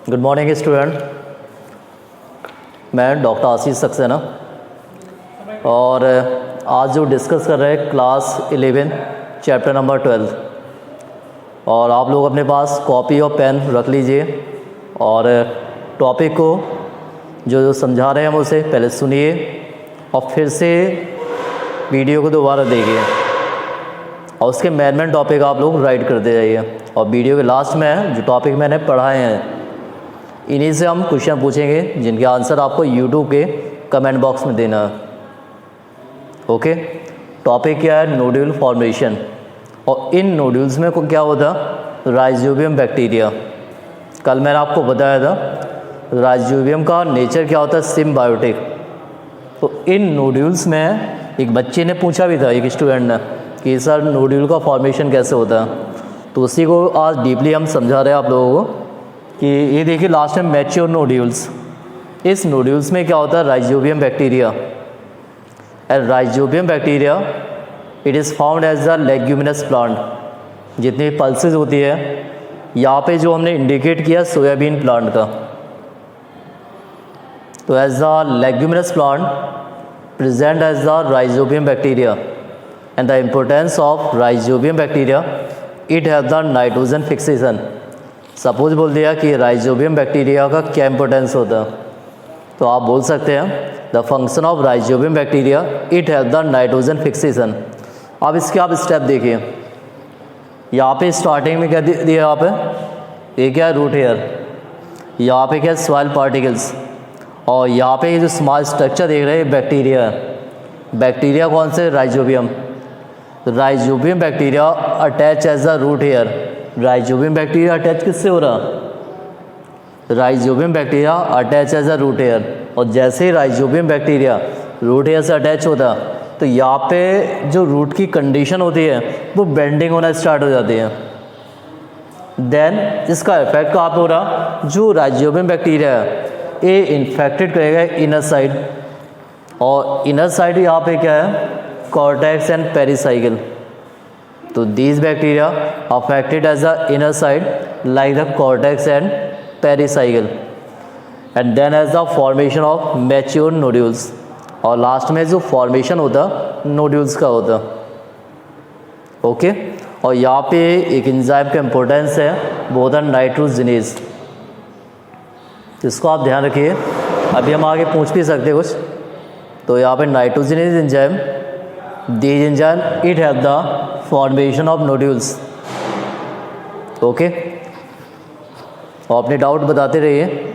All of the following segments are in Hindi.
Good morning student. मैं डॉक्टर आशीष सक्सेना और आज जो डिस्कस कर रहे हैं क्लास 11 चैप्टर नंबर 12। और आप लोग अपने पास कॉपी और पेन रख लीजिए और टॉपिक को जो समझा रहे हैं हम उसे पहले सुनिए और फिर से वीडियो को दोबारा देखिए और उसके मेन टॉपिक आप लोग राइट करते जाइए। और वीडियो के लास्ट में जो टॉपिक मैंने पढ़ाए हैं इन्हीं से हम क्वेश्चन पूछेंगे जिनके आंसर आपको यूट्यूब के कमेंट बॉक्स में देना है। ओके, टॉपिक क्या है? Nodule formation. और इन नोड्यूल्स में को क्या होता? Rhizobium bacteria. कल मैंने आपको बताया था राइजोबियम का नेचर क्या होता है, सिम्बायोटिक। तो इन नोड्यूल्स में एक बच्चे ने पूछा भी था, एक स्टूडेंट ने, कि सर नोड्यूल का फॉर्मेशन कैसे होता है। तो उसी को आज डीपली हम समझा रहे हैं आप लोगों को कि ये देखिए लास्ट में मैच्योर नोड्यूल्स। इस नोड्यूल्स में क्या होता है? Rhizobium bacteria. And rhizobium bacteria it is found as the leguminous plant. जितनी पल्सेस होती है यहाँ पे जो हमने इंडिकेट किया सोयाबीन प्लांट का, तो as the leguminous plant present as the rhizobium bacteria. And the importance of rhizobium bacteria, it have the nitrogen fixation. Suppose बोल दिया कि राइजोबियम बैक्टीरिया का क्या इंपॉर्टेंस होता है, तो आप बोल सकते हैं the function of rhizobium bacteria it have the nitrogen fixation. अब इसके आप स्टेप देखिए। यहाँ पे स्टार्टिंग में क्या दिया? यहाँ पे ये क्या है? Root hair. यहाँ पे क्या है? Soil particles. और यहाँ पे ये जो स्मॉल स्ट्रक्चर देख रहे हैं बैक्टीरिया है। बैक्टीरिया कौन से? Rhizobium. Rhizobium bacteria attach as the root hair. Rhizobium bacteria attach किससे हो रहा? Rhizobium bacteria attach as a root hair. और जैसे ही राइजोबियम बैक्टीरिया रूट हेयर से अटैच होता तो यहाँ पे जो रूट की कंडीशन होती है वो बेंडिंग होना स्टार्ट हो जाती है। देन इसका इफेक्ट कहाँ पे हो रहा? जो राइजोबियम बैक्टीरिया है ये इन्फेक्टेड करेगा इनर साइड। और इनर साइड यहाँ पे क्या है? Cortex and pericycle. तो these bacteria affected as the inner side like the cortex and pericycle and then as the formation of mature nodules। और लास्ट में जो फॉर्मेशन होता नोड्यूल्स का होता। ओके, और यहाँ पे एक एंजाइम का इम्पोर्टेंस है वो होता है नाइट्रोजिनेज। इसको आप ध्यान रखिए, अभी हम आगे पूछ भी सकते कुछ। तो यहाँ पे nitrogenase enzyme, these enzyme it have the formation of nodules। Okay, और अपने डाउट बताते रहिए।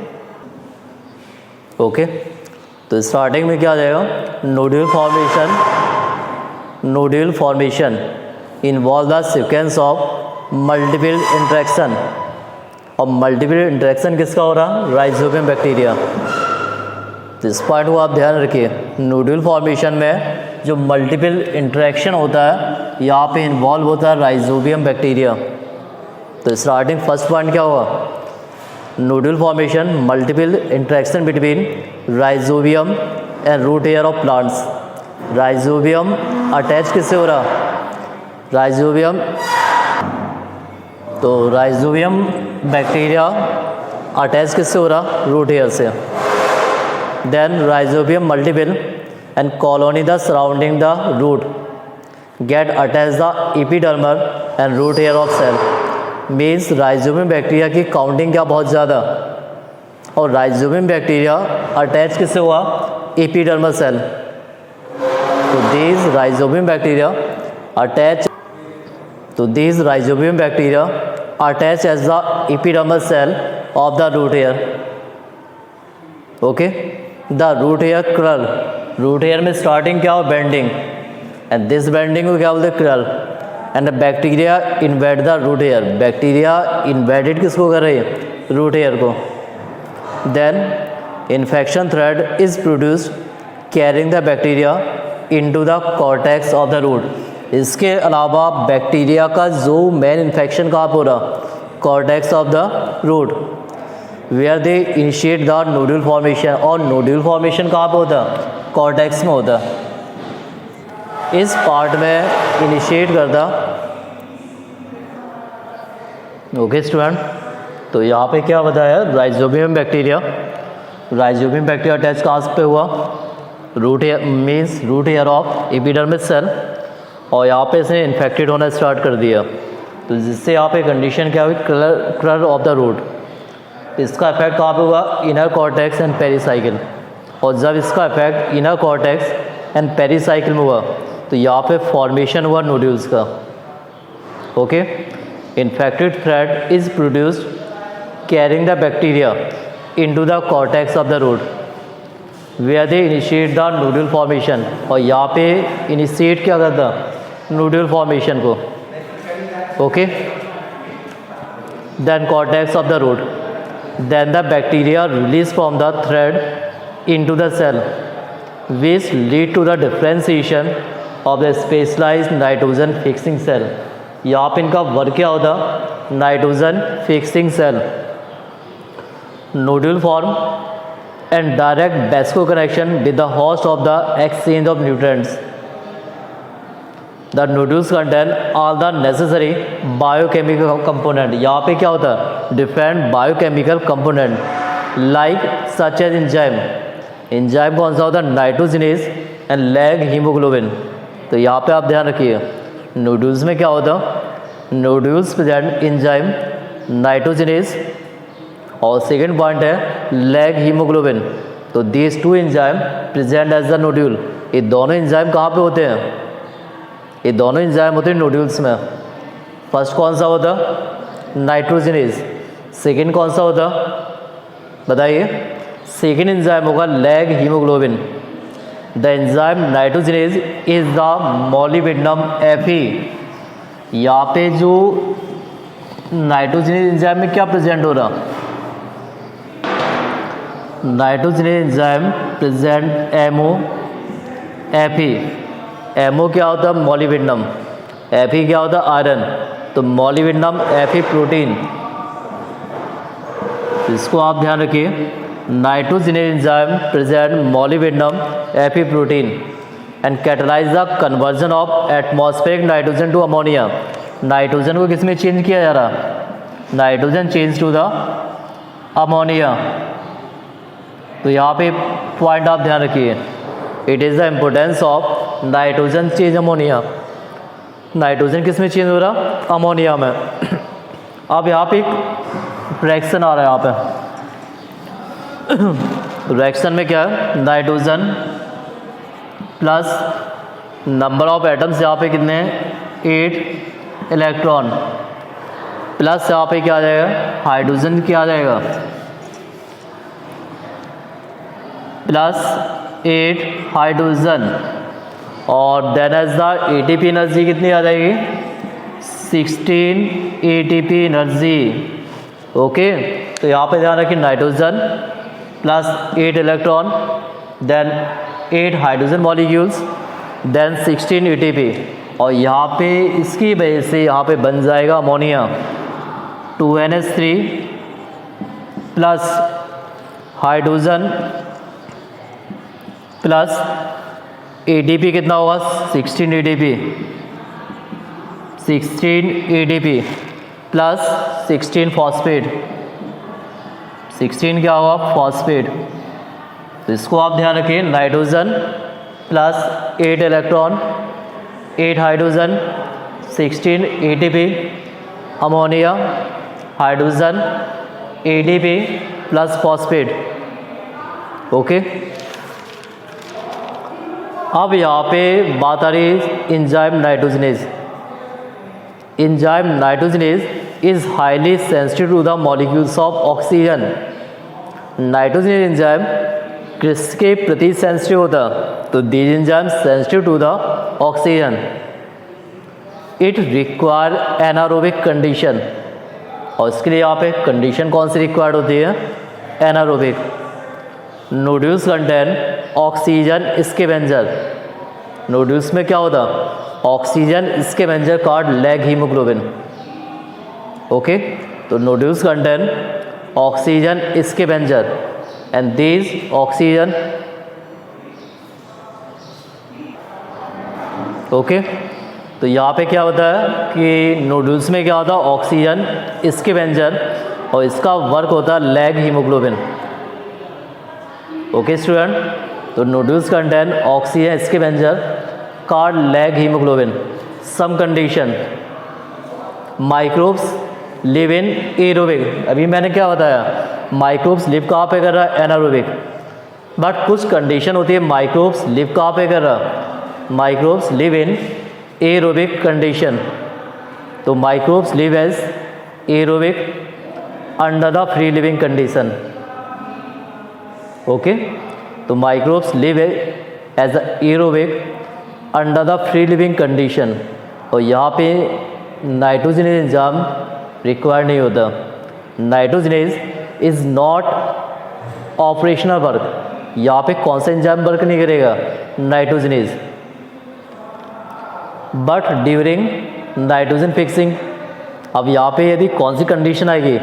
ओके, तो स्टार्टिंग में क्या आ जाएगा? Nodule formation. Nodule formation involve the sequence of multiple interaction. और मल्टीपल इंटरेक्शन किसका हो रहा? Rhizobium bacteria. तो इस पॉइंट को आप ध्यान रखिए। नोड्यूल फॉर्मेशन में जो मल्टीपल इंटरेक्शन होता है यहाँ पे इन्वॉल्व होता है राइजोबियम बैक्टीरिया। तो स्टार्टिंग फर्स्ट पॉइंट क्या होगा? Nodule formation multiple interaction between rhizobium and root hair of plants. Rhizobium attach किससे हो रहा? राइजोबियम। तो राइजोबियम बैक्टीरिया अटैच किससे हो रहा? रूट हेयर से। Then rhizobium multiple and colony the surrounding the root get attached the epidermal and root hair of cell। means rhizobium bacteria की काउंटिंग क्या बहुत ज़्यादा। और राइजोबियम बैक्टीरिया अटैच किससे हुआ? Epidermal cell. तो these rhizobium bacteria attach rhizobium bacteria attach as the epidermal cell of the root hair. Okay, the root hair curl. Root hair में स्टार्टिंग क्या हो? बेंडिंग। एंड दिस बेंडिंग को क्या बोलते हैं? Curl. And the bacteria invade the root hair. Bacteria invaded किसको कर रही है? रूट हेयर को। Then infection thread is produced carrying the bacteria into the cortex of the root. इसके अलावा बैक्टीरिया का जो मेन इन्फेक्शन कहाँ पर हो रहा? Cortex of the root, where they initiate the nodule formation. और नोड्यूल फॉर्मेशन कहाँ पे होता? कॉर्टेक्स में होता। इस पार्ट में इनिशिएट करता। ओके स्टूडेंट, तो यहाँ पे क्या बताया, राइजोबियम बैक्टीरिया अटैच कहाँ पे हुआ, root means root hair of epidermis cell, और यहाँ पे इसने इन्फेक्टेड होना स्टार्ट कर दिया, तो जिससे यहाँ पे कंडीशन क्या हुई, कलर ऑफ द रूट। इसका इफेक्ट कहाँ पे हुआ, इनर कॉर्टेक्स एंड पेरिसाइकिल, और जब इसका effect inner cortex and pericycle में हुआ तो यहाँ पे फॉर्मेशन हुआ नोड्यूल्स का। Okay, infected thread is produced carrying the bacteria into the cortex of the root where they initiate the nodule formation, और यहाँ पे इनिशिएट क्या करता, नोड्यूल फॉर्मेशन को। Okay, then cortex of the root, then the bacteria release from the thread into the cell which lead to the differentiation of the specialized nitrogen fixing cell। यहाँ पे इनका वर्क क्या होता, nitrogen fixing cell, nodule form and direct वैस्को connection with the host of the exchange of nutrients. The nodules contain all the necessary biochemical component. यहाँ पे क्या होता है, different biochemical component like such as enzyme कौन सा होता है, नाइट्रोजनेज एंड लैग हीमोग्लोबिन। तो यहाँ पे आप ध्यान रखिए, नोड्यूल्स में क्या होता, नोड्यूल्स प्रेजेंट एंजाइम नाइट्रोजनेज, और सेकेंड पॉइंट है लैग हीमोग्लोबिन। तो these two enzyme present as the nodule. ये दोनों एंजाइम कहाँ पे होते हैं, ये दोनों एंजाइम होते हैं नोड्यूल्स में। फर्स्ट कौन सा होता, नाइट्रोजनेज, सेकेंड कौन सा होता बताइए, सेकेंड एंजाइम होगा leghaemoglobin. The enzyme nitrogenase is the molybdenum Fe। यहाँ पे जो नाइट्रोजनेज एंजाइम में क्या प्रेजेंट हो रहा, nitrogenase enzyme present Fe। MO क्या होता है, मोलिबिडेनम, Fe क्या होता है, आयरन। तो मोलिबिडेनम Fe प्रोटीन, इसको आप ध्यान रखिए, nitrogenase enzyme present molybdenum Fe protein and catalyse the conversion of atmospheric nitrogen to ammonia. Nitrogen को किस में चेंज किया जा रहा, nitrogen change to the ammonia. तो यहाँ पे पॉइंट आप ध्यान रखिए, it is the importance of nitrogen change ammonia. Nitrogen किस में चेंज हो रहा, अमोनिया में। अब यहाँ पे एक रिएक्शन आ रहा है, यहाँ पे रिएक्शन में क्या है, nitrogen plus number of atoms यहाँ पे कितने हैं, 8 इलेक्ट्रॉन, प्लस यहाँ पे क्या आ जाएगा, हाइड्रोजन क्या आ जाएगा, प्लस 8 हाइड्रोजन, और then as the ATP energy कितनी आ जाएगी, 16 ATP एनर्जी। ओके, तो यहाँ पे ध्यान रखिए, nitrogen plus 8 electron, then 8 hydrogen molecules, then 16 ATP, और यहाँ पे इसकी वजह से यहाँ पे बन जाएगा ammonia, 2NH3 plus hydrogen plus ATP कितना होगा, 16 ATP, 16 ATP प्लस 16 फॉस्फेट, 16 क्या होगा, फॉस्फेट। तो इसको आप ध्यान रखिए, nitrogen plus 8 electron, 8 hydrogen, 16 ATP, ammonia, hydrogen, ATP plus phosphate. Okay, अब यहाँ पे बात आ रही है enzyme nitrogenase. Enzyme nitrogenase is highly sensitive to the molecules of oxygen. Nitrogenase enzyme किसके प्रति सेंसिटिव होता, तो these enzyme sensitive to the oxygen. It require anaerobic condition, और इसके लिए यहाँ पे कंडीशन कौन सी रिक्वायर्ड होती है, anaerobic. Nodules contain oxygen scavenger. Nodules में क्या होता, oxygen scavenger called leg haemoglobin. Okay, तो nodules contain oxygen scavenger and these oxygen. Okay, तो यहाँ पे क्या होता है कि नोड्यूल्स में क्या होता है, ऑक्सीजन स्कैवेंजर और इसका वर्क होता है लैग हीमोग्लोबिन। ओके स्टूडेंट, तो nodules contain oxygen scavenger called leg haemoglobin. Some condition microbes live in aerobic. अभी मैंने क्या बताया, माइक्रोब्स लिव कहाँ पे कर रहा है, एनारोबिक। बट कुछ कंडीशन होती है माइक्रोब्स लिव कहाँ पे कर रहा, microbes live in aerobic condition. तो microbes live as aerobic under the free living condition. Okay, तो microbes live as aerobic under the free living condition. और यहाँ पे नाइट्रोजनेज एंजाइम रिक्वायर्ड नहीं होता। Nitrogenase is not operational work. यहाँ पे कौन सा एंजाइम वर्क नहीं करेगा, nitrogenase. But during nitrogen fixing, अब यहाँ पे यदि कौन सी कंडीशन आएगी,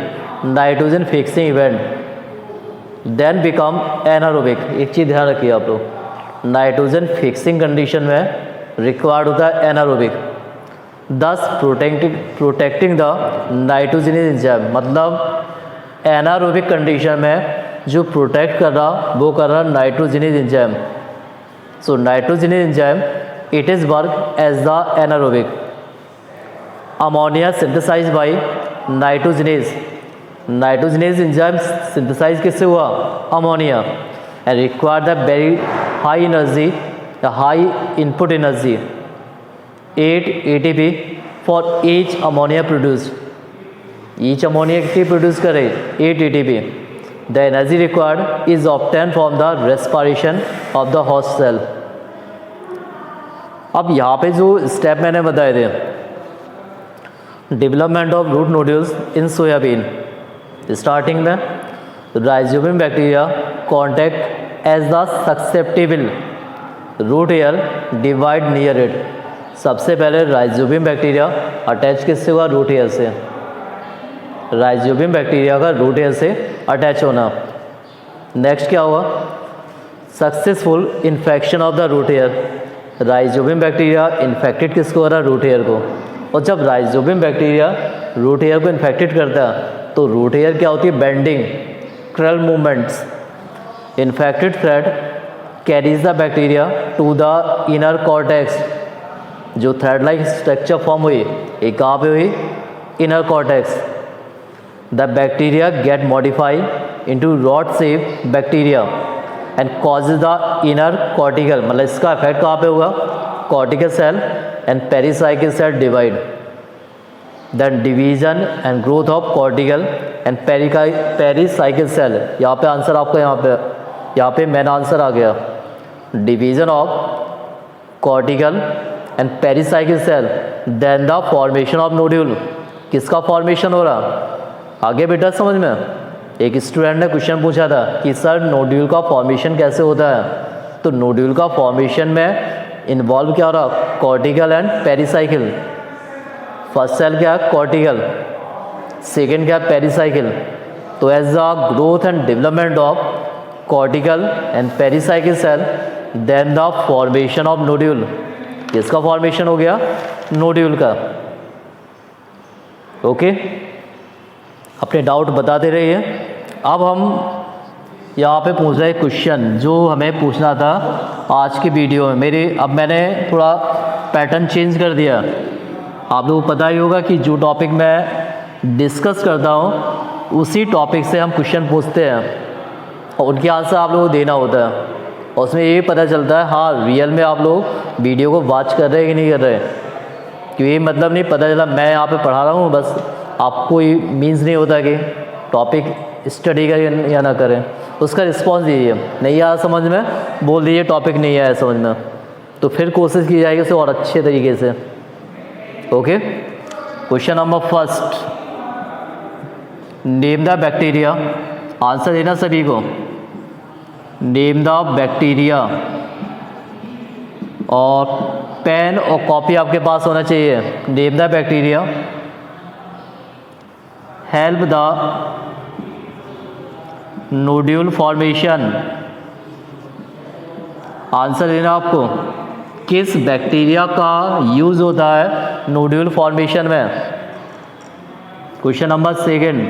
nitrogen fixing event, then become anaerobic. एक चीज़ ध्यान रखिए आप लोग, नाइट्रोजन फिक्सिंग कंडीशन में रिक्वायर्ड होता है anaerobic. Thus protecting the nitrogenase enzyme, मतलब एनारोबिक कंडीशन में जो प्रोटेक्ट कर रहा वो कर रहा nitrogenase enzyme. So nitrogenase enzyme it is work as the anaerobic. Ammonia synthesize by nitrogenase, nitrogenase enzyme synthesize किससे हुआ, ammonia. And require the very high energy, the high input energy 8 ATP for each ammonia produced. Each ammonia कितनी प्रोड्यूस करे, 8 ATP। The energy required is obtain from the respiration of the host cell. अब यहाँ पे जो स्टेप मैंने बताए थे, development of root nodules in soybean, starting में rhizobium bacteria contact as the susceptible root hair divide near it. सबसे पहले राइजोबियम बैक्टीरिया अटैच किससे हुआ, रूट एयर से। राइजोबियम बैक्टीरिया का रूट एयर से अटैच होना। नेक्स्ट क्या हुआ, successful infection of the root air. Rhizobium bacteria infected किसको हो रहा है, रूट एयर को। और जब राइजोबियम बैक्टीरिया रूट एयर को इन्फेक्टेड करता है तो रूट एयर क्या होती है, bending, curl movements. Infected thread carries the bacteria to the inner cortex. जो थ्रेड लाइक स्ट्रक्चर फॉर्म हुई, ये कहाँ पे हुई, inner cortex. The bacteria get modified into rod shape bacteria and causes the inner cortical, मतलब इसका इफेक्ट कहाँ पे हुआ, cortical cell and pericycle cell divide. Then division and growth of cortical and pericycle cell. यहाँ पे आंसर आपका यहाँ पे मेन आंसर आ गया, division of cortical and pericycle cell, then the formation of nodule. किसका फॉर्मेशन हो रहा, आगे बेटा समझ में। एक स्टूडेंट ने क्वेश्चन पूछा था कि सर नोड्यूल का फॉर्मेशन कैसे होता है, तो नोड्यूल का फॉर्मेशन में इन्वॉल्व क्या हो रहा, cortical and pericycle. First cell क्या है, कॉर्टिकल, सेकेंड क्या है, पेरिसाइकिल। तो as the growth and development of cortical and pericycle cell, then the formation of nodule. किसका फॉर्मेशन हो गया, नोड्यूल का। ओके, अपने डाउट बताते रहिए। अब हम यहाँ पे पूछ रहे क्वेश्चन जो हमें पूछना था आज की वीडियो में। अब मैंने थोड़ा पैटर्न चेंज कर दिया। आप लोगों को पता ही होगा कि जो टॉपिक मैं डिस्कस करता हूँ उसी टॉपिक से हम क्वेश्चन पूछते हैं और उनके आंसर आप लोगों को देना होता है। और उसमें ये पता चलता है हाँ रियल में आप लोग वीडियो को वॉच कर रहे हैं कि नहीं कर रहे। क्योंकि ये मतलब नहीं पता चला मैं यहाँ पे पढ़ा रहा हूँ बस आपको ये मीन्स नहीं होता कि टॉपिक स्टडी करें या ना करें। उसका रिस्पॉन्स दीजिए, नहीं आया समझ में बोल दीजिए टॉपिक नहीं आया समझ में, तो फिर कोशिश की जाएगी उसे और अच्छे तरीके से। Okay, question number first, name the bacteria. Answer देना सभी को, नेम द बैक्टीरिया। और पेन और कॉपी आपके पास होना चाहिए। Name the bacteria, help the nodule formation. Answer देना आपको, किस बैक्टीरिया का यूज होता है नोड्यूल फॉर्मेशन में। Question number second,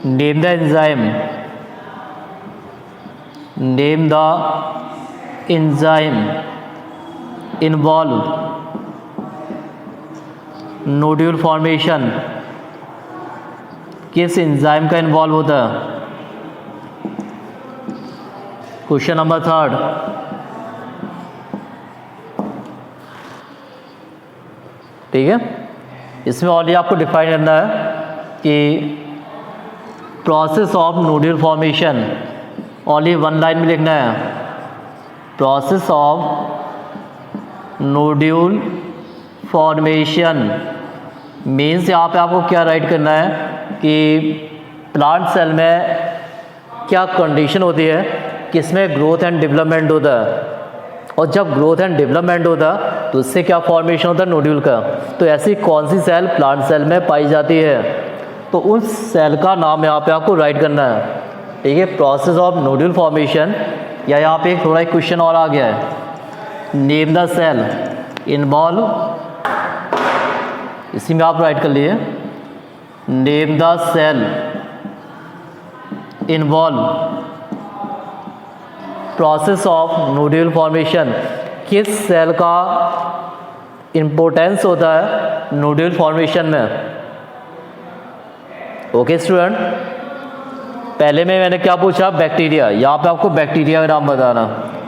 name the enzyme, name the enzyme involve nodule formation, किस एंजाइम का इन्वॉल्व होता है। क्वेश्चन नंबर 3, ठीक है। इसमें ऑलरेडी आपको डिफाइन करना है कि process of nodule formation, only one line में लिखना है। Process of nodule formation means यहाँ पे आपको क्या राइट करना है कि प्लांट सेल में क्या कंडीशन होती है, किसमें ग्रोथ एंड डेवलपमेंट होता है, और जब ग्रोथ एंड डेवलपमेंट होता है तो उससे क्या फॉर्मेशन होता है नोड्यूल का। तो ऐसी कौन सी सेल प्लांट सेल में पाई जाती है, तो उस सेल का नाम यहाँ पे आपको राइट करना है, ठीक है। प्रोसेस ऑफ नोड्यूल फॉर्मेशन, या यहाँ पे थोड़ा एक क्वेश्चन और आ गया है, नेम द सेल इन्वॉल्व, इसी में आप राइट कर लिए, name the cell involve process of nodule formation, किस सेल का इम्पोर्टेंस होता है नोड्यूल फॉर्मेशन में। ओके स्टूडेंट, पहले में मैंने क्या पूछा, बैक्टीरिया, यहाँ पे आपको बैक्टीरिया का नाम बताना,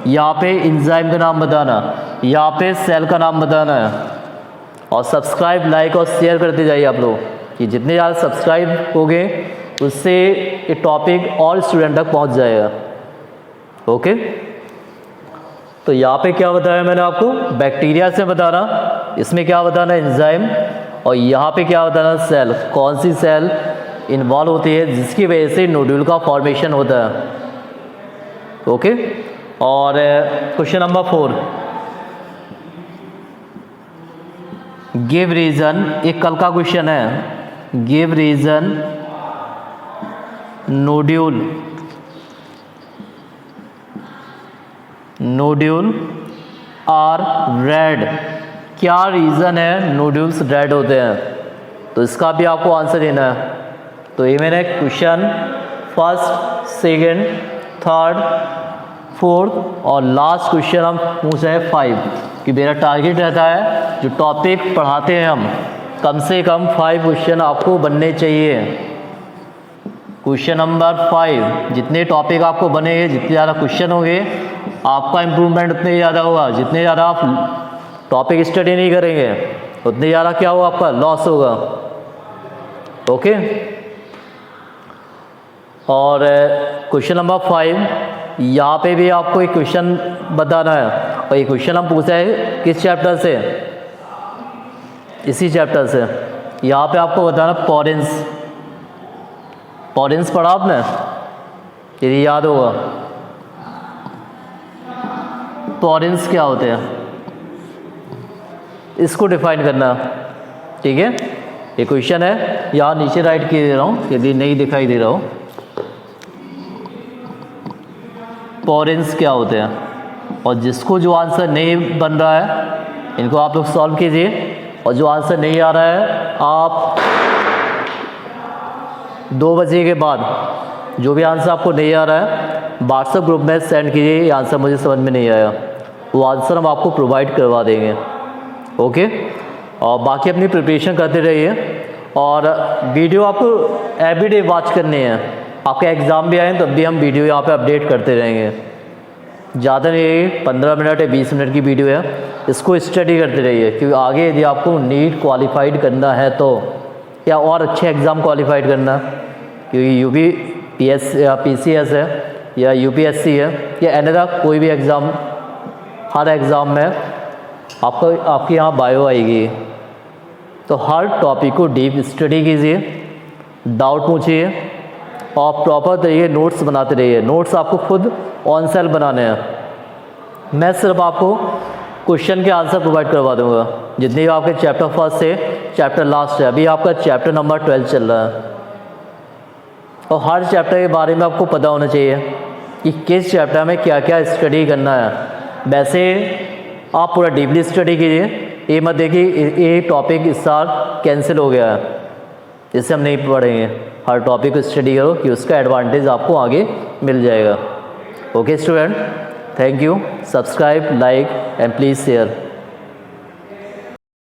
यहाँ पे एंजाइम का नाम बताना, यहाँ पे सेल का नाम बताना है। और सब्सक्राइब, लाइक और शेयर करते जाइए आप लोग, कि जितने ज़्यादा सब्सक्राइब होंगे उससे ये टॉपिक और स्टूडेंट तक पहुँच जाएगा। ओके, तो यहाँ पे क्या बताया मैंने आपको, बैक्टीरिया से बताना, इसमें क्या बताना एंजाइम, और यहाँ पे क्या बताना सेल, कौन सी सेल इन्वॉल्व होती है जिसकी वजह से नोड्यूल का फॉर्मेशन होता है। ओके, और क्वेश्चन नंबर 4, गिव रीजन, एक कल का क्वेश्चन है, give reason nodule are red, क्या रीज़न है नोड्यूल्स रेड होते हैं, तो इसका भी आपको आंसर देना है। तो ये मैंने question 1st, 2nd, 3rd, 4th और लास्ट क्वेश्चन हम पूछ रहे हैं 5, कि मेरा टारगेट रहता है जो टॉपिक पढ़ाते हैं हम, कम से कम 5 क्वेश्चन आपको बनने चाहिए। क्वेश्चन नंबर 5, जितने टॉपिक आपको बनेंगे, जितने ज़्यादा क्वेश्चन होंगे, आपका इम्प्रूवमेंट उतने ज़्यादा होगा। जितने ज़्यादा आप टॉपिक स्टडी नहीं करेंगे उतने ज़्यादा क्या होगा, आपका लॉस होगा। ओके, और क्वेश्चन नंबर 5, यहाँ पे भी आपको एक क्वेश्चन बताना है, और ये क्वेश्चन हम पूछा है किस चैप्टर से, इसी चैप्टर से। यहाँ पे आपको बताना पॉरेंस, पॉरेंस पढ़ा आपने, यदि याद होगा, पॉरेंस क्या होते हैं इसको डिफाइन करना, ठीक है। ये क्वेश्चन है, यहाँ नीचे राइट किए दे रहा हूँ यदि नहीं दिखाई दे रहा हो। पॉरेंस क्या होते हैं, और जिसको जो आंसर नहीं बन रहा है इनको आप लोग सॉल्व कीजिए, और जो आंसर नहीं आ रहा है आप 2 बजे के बाद जो भी आंसर आपको नहीं आ रहा है व्हाट्सएप ग्रुप में सेंड कीजिए, ये आंसर मुझे समझ में नहीं आया, वो आंसर हम आपको प्रोवाइड करवा देंगे। ओके, और बाकी अपनी प्रिपरेशन करते रहिए, और वीडियो आपको एवरीडे वॉच करनी है। आपका एग्ज़ाम भी आए तब भी हम वीडियो यहाँ पे अपडेट करते रहेंगे। ज़्यादा नहीं, 15 मिनट या 20 मिनट की वीडियो है, इसको स्टडी करते रहिए, क्योंकि आगे यदि आपको नीट क्वालिफाइड करना है तो, या और अच्छे एग्ज़ाम क्वालिफाइड करना, क्योंकि UPPS या PCS है या UPSC है या अनदर कोई भी एग्ज़ाम, हर एग्ज़ाम में आपके यहाँ बायो आएगी। तो हर टॉपिक को डीप स्टडी कीजिए, डाउट पूछिए, और प्रॉपर तरीके नोट्स बनाते रहिए। नोट्स आपको खुद ऑन सेल बनाने हैं, मैं सिर्फ आपको क्वेश्चन के आंसर प्रोवाइड करवा दूंगा, जितने भी आपके चैप्टर 1 से चैप्टर लास्ट है। अभी आपका चैप्टर नंबर 12 चल रहा है, और हर चैप्टर के बारे में आपको पता होना चाहिए कि किस चैप्टर में क्या क्या स्टडी करना है। वैसे आप पूरा डीपली स्टडी कीजिए, ये मत देखिए ये टॉपिक इस साल कैंसिल हो गया है, जैसे हम नहीं पढ़ेंगे, हर टॉपिक को स्टडी करो कि उसका एडवांटेज आपको आगे मिल जाएगा। Okay student, thank you, subscribe, like and please share.